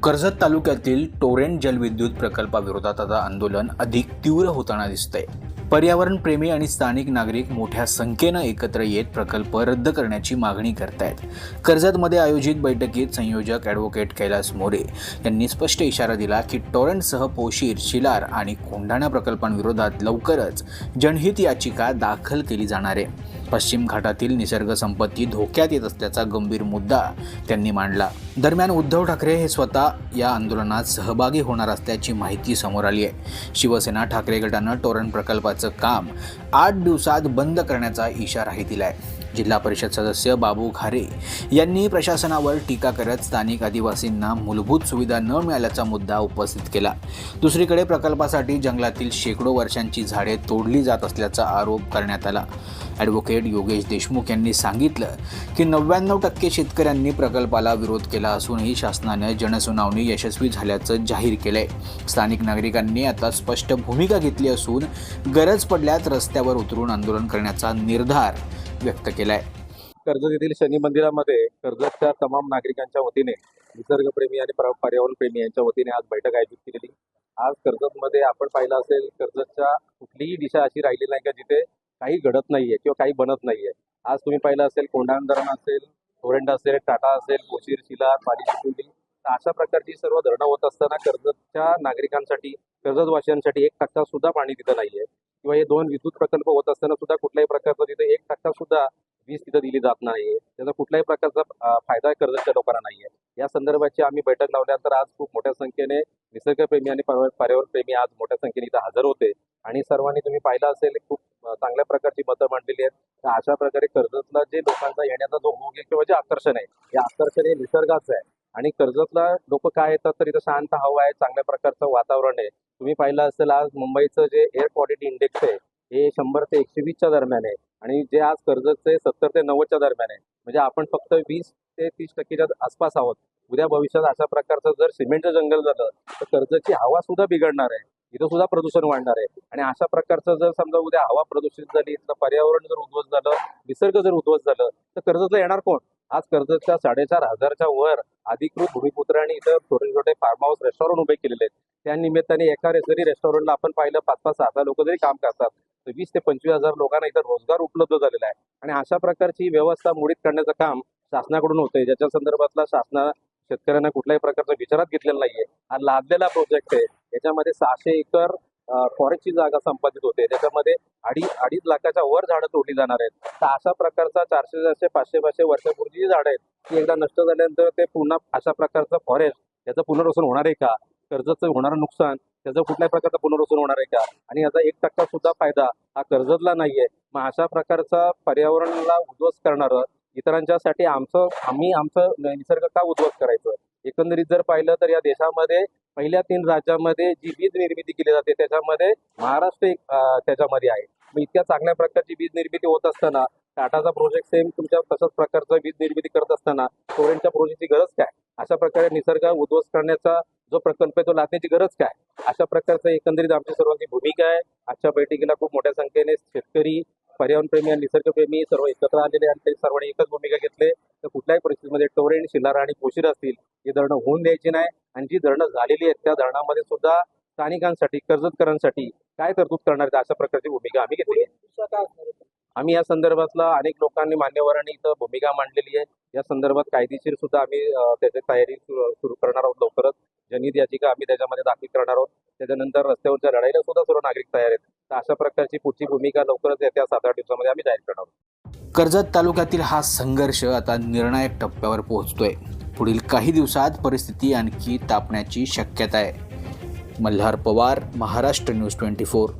कर्जत तालुक्यातील टोरेंट जलविद्युत प्रकल्पाविरोधात आता आंदोलन अधिक तीव्र होताना दिसतंय। पर्यावरण प्रेमी आणि स्थानिक नागरिक मोठ्या संख्येनं एकत्र येत प्रकल्प रद्द करण्याची मागणी करतायत। कर्जतमध्ये आयोजित बैठकीत संयोजक ॲडव्होकेट कैलास मोरे यांनी स्पष्ट इशारा दिला की टोरेंटसह पोशीर, शिलार आणि कोंढाणा प्रकल्पांविरोधात लवकरच जनहित याचिका दाखल केली जाणार आहे। पश्चिम घाटातील निसर्ग संपत्ती धोक्यात येत असल्याचा गंभीर मुद्दा त्यांनी मांडला। दरम्यान उद्धव ठाकरे हे स्वतः या आंदोलनात सहभागी होणार असल्याची माहिती समोर आली आहे। शिवसेना ठाकरे गटानं टोरेंट प्रकल्पाचं काम 8 दिवसात बंद करण्याचा इशाराही दिलाय। जिल्हा परिषद सदस्य बाबू घारे यांनी प्रशासनावर टीका करत स्थानिक आदिवासींना मूलभूत सुविधा न मिळाल्याचा मुद्दा उपस्थित केला। दुसरीकडे प्रकल्पासाठी जंगलातील शेकडो वर्षांची झाडे तोडली जात असल्याचा आरोप करण्यात आला। ॲडव्होकेट योगेश देशमुख यांनी सांगितलं की 99% शेतकऱ्यांनी प्रकल्पाला विरोध केला असूनही शासनाने जनसुनावणी यशस्वी झाल्याचं जाहीर केलंय। स्थानिक नागरिकांनी आता स्पष्ट भूमिका घेतली असून गरज पडल्यास रस्त्यावर उतरून आंदोलन करण्याचा निर्धार व्यक्त केलाय। कर्जत येथील शनी मंदिरामध्ये कर्जतच्या तमाम नागरिकांच्या वतीने निसर्गप्रेमी आणि पर्यावरणप्रेमी यांच्या वतीने आज बैठक आयोजित केलेली। आज कर्जतमध्ये आपण पाहिलं असेल, कर्जतच्या कुठलीही दिशा अशी राहिली नाही का जिथे काही घडत नाहीये किंवा काही बनत नाहीये। आज तुम्ही पाहिलं असेल, कोंढाणा धरण असेल, टोरेंट असेल, टाटा असेल, पोशीर, शिलार, पाली चिचोली, अशा प्रकारची सर्व धरणं होत असताना कर्जतच्या नागरिकांसाठी, कर्जतवासियांसाठी 1% सुद्धा पाणी तिथं नाहीये। किंवा हे 2 विद्युत प्रकल्प होत असताना सुद्धा कुठल्याही प्रकारचं तिथे 1% सुद्धा वीज तिथं दिली जात नाहीये। त्याचा कुठल्याही प्रकारचा फायदा कर्जतच्या लोकांना नाहीये। या संदर्भाची आम्ही बैठक लावल्यानंतर आज खूप मोठ्या संख्येने निसर्गप्रेमी आणि पर्यावरणप्रेमी आज मोठ्या संख्येने इथं हजर होते आणि सर्वांनी तुम्ही पाहिलं असेल, खूप चांगल्या प्रकारची मतं मांडलेली आहेत। तर अशा प्रकारे कर्जतला जे लोकांचा येण्याचा जो मोह आहे किंवा जे आकर्षण आहे, हे आकर्षण हे निसर्गाचं आहे आणि कर्जतला लोक काय येतात तर इथं शांत हवा आहे, चांगल्या प्रकारचं वातावरण आहे। तुम्ही पाहिलं असेल, आज मुंबईचं जे एअर क्वालिटी इंडेक्स आहे हे 100 ते 120च्या दरम्यान आहे आणि जे आज कर्जतचे 70 ते 90च्या दरम्यान आहे। म्हणजे आपण फक्त 20 ते 30% आसपास आहोत। उद्या भविष्यात अशा प्रकारचं जर सिमेंटचं जंगल झालं तर कर्जतची हवा सुद्धा बिघडणार आहे, इथं सुद्धा प्रदूषण वाढणार आहे आणि अशा प्रकारचं जर समजा उद्या हवा प्रदूषित झाली, तर पर्यावरण जर उद्ध्वस्त झालं, निसर्ग जर उद्ध्वस्त झालं तर कर्जतला येणार कोण? आज कर्जतच्या 4,500च्या वर अधिकृत भूमिपुत्रांनी इथं छोटे छोटे फार्म हाऊस, रेस्टॉरंट उभे केलेले आहेत। त्या निमित्ताने एका जरी रेस्टॉरंटला आपण पाहिलं 5-5, 6 लोक जरी काम करतात तर 20 ते 25,000 लोकांना इथं रोजगार उपलब्ध झालेला आहे आणि अशा प्रकारची व्यवस्था मोडीत करण्याचं काम शासनाकडून होतंय, ज्याच्या संदर्भातला शासना शेतकऱ्यांना कुठल्याही प्रकारचा विचारात घेतलेला नाहीये। हा लादलेला प्रोजेक्ट आहे, याच्यामध्ये 600 एकर फॉरेस्टची जागा संपादित होते, त्याच्यामध्ये 2.5 लाखाच्या वर झाडं तोडली जाणार आहेत। तर अशा प्रकारचा 400, 500 वर्षापूर्वी जी झाडं आहेत ती एकदा नष्ट झाल्यानंतर ते पुन्हा अशा प्रकारचं फॉरेस्ट याचं पुनर्वसन होणार आहे का? कर्जतचं होणारं नुकसान त्याचं कुठल्याही प्रकारचं पुनर्वसन होणार आहे का? आणि याचा 1% सुद्धा फायदा हा कर्जतला नाहीये। मग अशा प्रकारचा पर्यावरणाला उद्ध्वस्त करणारं इतरांच्यासाठी आम्ही आमचं निसर्ग का उद्ध्वस्त करायचं? एकंदरीत जर पाहिलं तर या देशामध्ये पहिल्या 3 राज्यामध्ये जी वीज निर्मिती केली जाते त्याच्यामध्ये महाराष्ट्र त्याच्यामध्ये आहे। मग इतक्या चांगल्या प्रकारची वीज निर्मिती होत असताना टाटाचा प्रोजेक्ट सेम तुमच्या तशाच प्रकारचं वीज निर्मिती करत असताना टोरेंटच्या प्रोजेक्टची गरज काय? अशा प्रकारे निसर्ग उद्ध्वस्त करण्याचा जो प्रकल्प आहे तो लादण्याची गरज काय? अशा प्रकारचं एकंदरीत आमची सर्वांची भूमिका आहे। आजच्या बैठकीला खूप मोठ्या संख्येने शेतकरी, पर्यावरणप्रेमी आणि निसर्गप्रेमी सर्व एकत्र आलेले आणि ते सर्वांनी एकच भूमिका घेतली तर कुठल्याही परिस्थितीमध्ये टोरेंट, शिलार आणि पोशीर असतील ही धरणं होऊन द्यायची नाही आणि जी धरणं झालेली आहेत त्या धरणामध्ये सुद्धा स्थानिकांसाठी, कर्जतकरांसाठी काय तरतूद करणार आहेत अशा प्रकारची भूमिका आम्ही घेतली आहे। आम्ही या संदर्भातला अनेक लोकांनी, मान्यवरांनी इथं भूमिका मांडलेली आहे। या संदर्भात कायदेशीर सुद्धा आम्ही त्याची तयारी सुरू करणार आहोत। लवकरच जनहित याचिका आम्ही त्याच्यामध्ये दाखल करणार आहोत। त्याच्यानंतर रस्त्यावरच्या लढाईला सुद्धा सर्व नागरिक तयार आहेत। तर अशा प्रकारची पुढची भूमिका लवकरच येत्या 7-8 दिवसामध्ये आम्ही जाहीर करणार आहोत। कर्जत तालुक्यातील हा संघर्ष आता निर्णायक टप्प्यावर पोहोचतोय। पुढील काही दिवसात परिस्थिती आणखी तापण्याची शक्यता आहे। मल्हार पवार, महाराष्ट्र न्यूज 24।